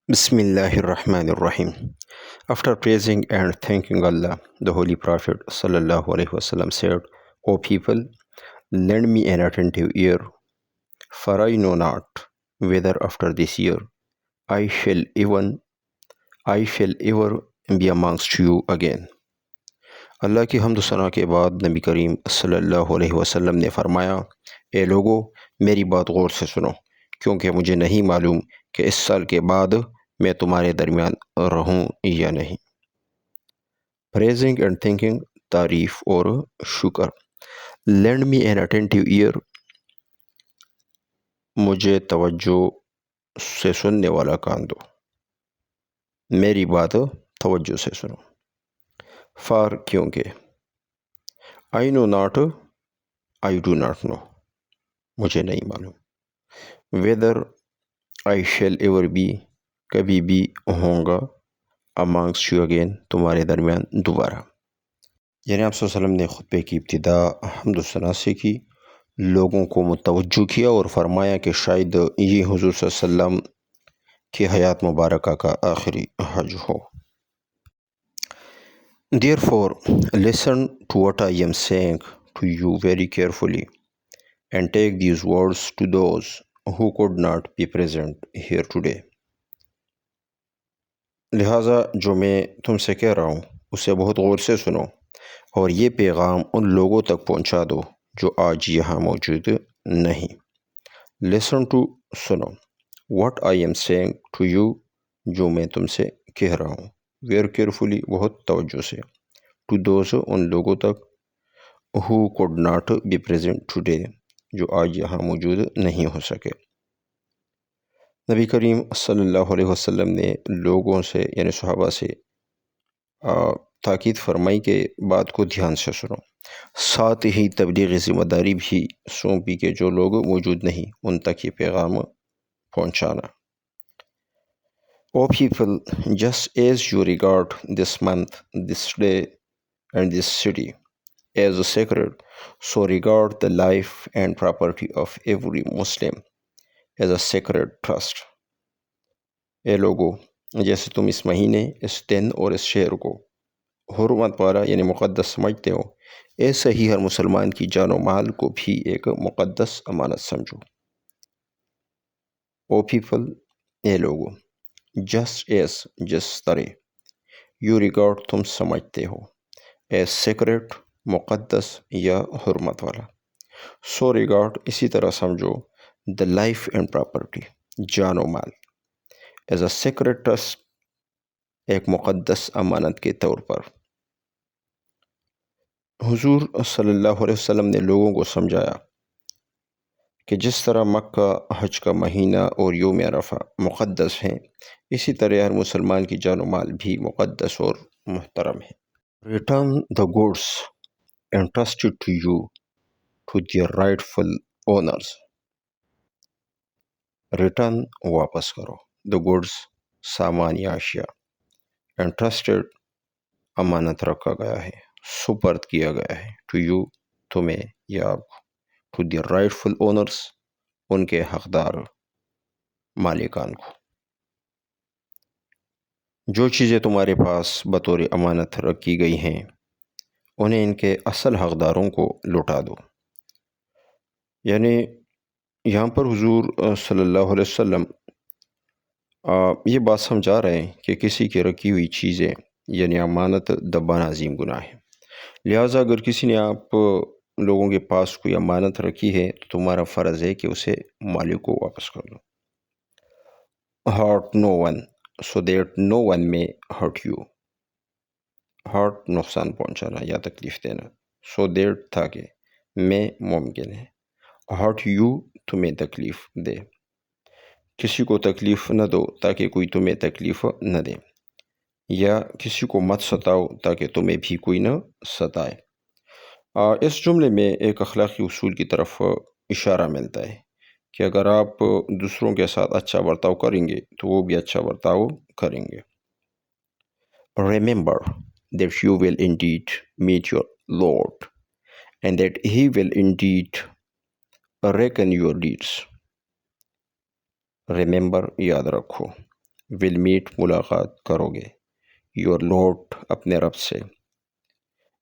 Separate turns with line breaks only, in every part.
Bismillahir Rahmanir Rahim. After praising and thanking Allah, the Holy Prophet Sallallahu Alaihi Wasallam said, O people, lend me an attentive ear, for I know not whether after this year I shall even I shall ever be amongst you again. اللہ کی حمد و ثنا کے بعد نبی کریم صلی اللہ علیہ وسلم نے فرمایا، اے لوگو میری بات غور سے سنو، کیونکہ مجھے نہیں معلوم کہ اس سال کے بعد میں تمہارے درمیان رہوں یا نہیں۔ پریزنگ اینڈ تھینکنگ، تعریف اور شکر۔ لینڈ می این اٹینٹیو ایئر، مجھے توجہ سے سننے والا کان دو، میری بات توجہ سے سنو۔ فار، کیونکہ، I know not, I do not know, مجھے نہیں معلوم۔ Whether, I shall ever be, کبھی بھی ہوں گا، امانگسٹ یو اگین، تمہارے درمیان دوبارہ۔ یعنی آپ صلی اللہ علیہ وسلم نے خطبے کی ابتدا حمد و ثنا سے کی، لوگوں کو متوجہ کیا اور فرمایا کہ شاید یہ حضور صلی اللہ علیہ وسلم کی حیات مبارکہ کا آخری حج ہو۔ Therefore, listen to what I am saying to you very carefully and take these words to those who could not be present here today. لہٰذا جو میں تم سے کہہ رہا ہوں اسے بہت غور سے سنو اور یہ پیغام ان لوگوں تک پہنچا دو جو آج یہاں موجود نہیں۔ Listen to، سنو، what I am saying to you، جو میں تم سے کہہ رہا ہوں، very carefully، بہت توجہ سے، to those، ان لوگوں تک، who could not be present today، جو آج یہاں موجود نہیں ہو سکے۔ نبی کریم صلی اللہ علیہ وسلم نے لوگوں سے یعنی صحابہ سے تاکید فرمائی کہ بات کو دھیان سے سنو، ساتھ ہی تبلیغی ذمہ داری بھی سونپی کہ جو لوگ موجود نہیں ان تک یہ پیغام پہنچانا۔ O people, just as you regard this month, this day and this city as sacred, so regard the life and property of every Muslim as a sacred trust۔ اے لوگو، جیسے تم اس مہینے، اس دن اور اس شہر کو حرمت والا یعنی مقدس سمجھتے ہو، ایسا ہی ہر مسلمان کی جان و مال کو بھی ایک مقدس امانت سمجھو۔ او پیپل، اے لوگو، جسٹ ایز، جس طرح، یو ریگارڈ، تم سمجھتے ہو، ایز سیکریٹ، مقدس یا حرمت والا، سو ریگارڈ، اسی طرح سمجھو، دا لائف اینڈ پراپرٹی، جان و مال، ایز اے سیکریٹ ٹرسٹ، ایک مقدس امانت کے طور پر۔ حضور صلی اللہ علیہ وسلم نے لوگوں کو سمجھایا کہ جس طرح مکہ حج کا مہینہ اور یوم عرفہ مقدس ہیں، اسی طرح ہر مسلمان کی جان و مال بھی مقدس اور محترم ہے۔ Return the goods entrusted to you to their rightful owners۔ Return, واپس کرو، دا گوڈس، سامان یا اشیاء، entrusted، امانت رکھا گیا ہے، سپرد کیا گیا ہے، to you، تمہیں یا آپ کو، to their rightful owners، ان کے حقدار مالکان کو۔ جو چیزیں تمہارے پاس بطور امانت رکھی گئی ہیں انہیں ان کے اصل حقداروں کو لوٹا دو۔ یعنی یہاں پر حضور صلی اللہ علیہ وسلم یہ بات سمجھا رہے ہیں کہ کسی کی رکھی ہوئی چیزیں یعنی امانت دبانا عظیم گناہ ہے، لہٰذا اگر کسی نے آپ لوگوں کے پاس کوئی امانت رکھی ہے تو تمہارا فرض ہے کہ اسے مالک کو واپس کر دو۔ hurt no one so that no one may hurt you۔ hurt، نقصان پہنچانا یا تکلیف دینا، so that، تاکہ، میں، ممکن ہے، hurt you، تمہیں تکلیف دے، کسی کو تکلیف نہ دو تاکہ کوئی تمہیں تکلیف نہ دے، یا کسی کو مت ستاؤ تاکہ تمہیں بھی کوئی نہ ستائے۔ اس جملے میں ایک اخلاقی اصول کی طرف اشارہ ملتا ہے کہ اگر آپ دوسروں کے ساتھ اچھا برتاؤ کریں گے تو وہ بھی اچھا برتاؤ کریں گے۔ Remember that you will indeed meet your Lord and that he will indeed reckon your deeds۔ Remember، یاد رکھو، ول میٹ ملاقات کرو گے یور لارڈ اپنے رب سے.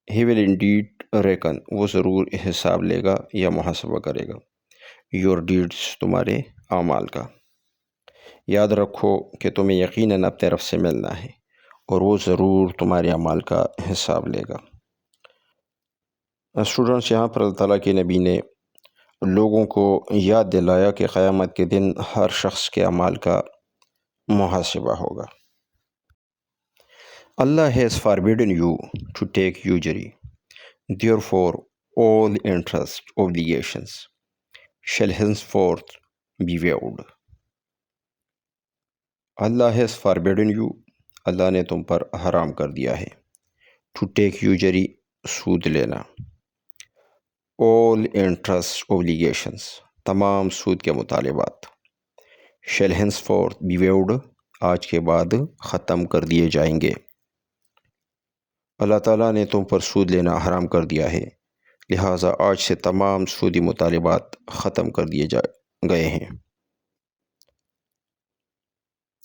ہی ول انڈیڈ ریکن وہ ضرور حساب لے گا یا محاسبہ کرے گا. یور ڈیڈس تمہارے اعمال کا. یاد رکھو کہ تمہیں یقیناً اپنے رب سے ملنا ہے اور وہ ضرور تمہارے اعمال کا حساب لے گا. اسٹوڈنٹس، یہاں پر اللہ تعالیٰ کے نبی نے لوگوں کو یاد دلایا کہ قیامت کے دن ہر شخص کے اعمال کا محاسبہ ہوگا. Allah has forbidden you to take usury. Therefore, all interest obligations shall henceforth be waived. Allah has forbidden you. اللہ نے تم پر حرام کر دیا ہے. To take usury سود لینا. All interest obligations تمام سود کے مطالبات. Shall henceforth be waived آج کے بعد ختم کر دیے جائیں گے. اللہ تعالیٰ نے تم پر سود لینا حرام کر دیا ہے، لہٰذا آج سے تمام سودی مطالبات ختم کر دیے گئے ہیں.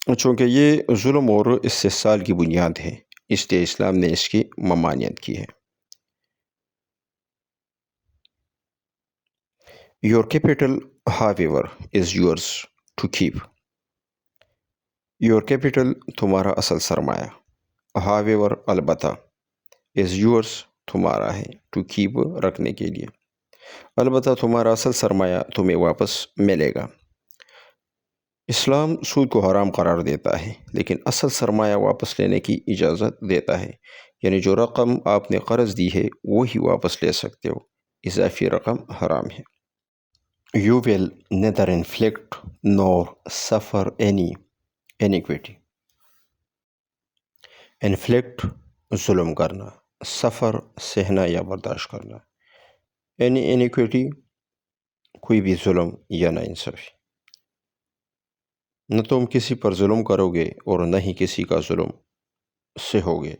چونکہ یہ ظلم اور استحصال کی بنیاد ہے، اس لیے اسلام نے اس کی ممانعت کی ہے. Your capital, however, is yours to keep. Your capital تمہارا اصل سرمایہ. However البتہ is yours تمہارا ہے to keep رکھنے کے لیے. البتہ تمہارا اصل سرمایہ تمہیں واپس ملے گا. اسلام سود کو حرام قرار دیتا ہے لیکن اصل سرمایہ واپس لینے کی اجازت دیتا ہے، یعنی جو رقم آپ نے قرض دی ہے وہی واپس لے سکتے ہو، اضافی رقم حرام ہے. You will neither inflict nor suffer any iniquity. Inflict ظلم کرنا، سفر سہنا یا برداشت کرنا. any iniquity کوئی بھی ظلم یا ناانصافی. نہ تم کسی پر ظلم کرو گے اور نہ ہی کسی کا ظلم سہو گے،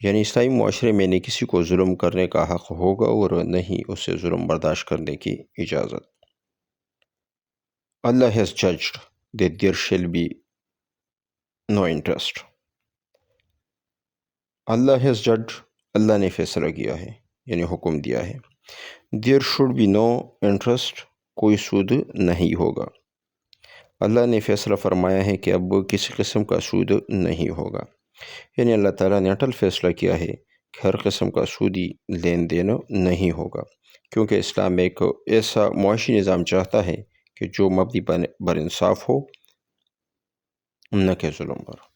یعنی اسلامی معاشرے میں نہ کسی کو ظلم کرنے کا حق ہوگا اور نہ ہی اسے ظلم برداشت کرنے کی اجازت. Allah has judged that there shall be no interest. Allah has judged اللہ نے فیصلہ کیا ہے یعنی حکم دیا ہے. There should be no interest کوئی سود نہیں ہوگا. اللہ نے فیصلہ فرمایا ہے کہ اب کسی قسم کا سود نہیں ہوگا، یعنی اللہ تعالیٰ نے اٹل فیصلہ کیا ہے کہ ہر قسم کا سودی لین دین نہیں ہوگا، کیونکہ اسلام ایک ایسا معاشی نظام چاہتا ہے کہ جو مبنی بر انصاف ہو نہ کہ ظلم پر.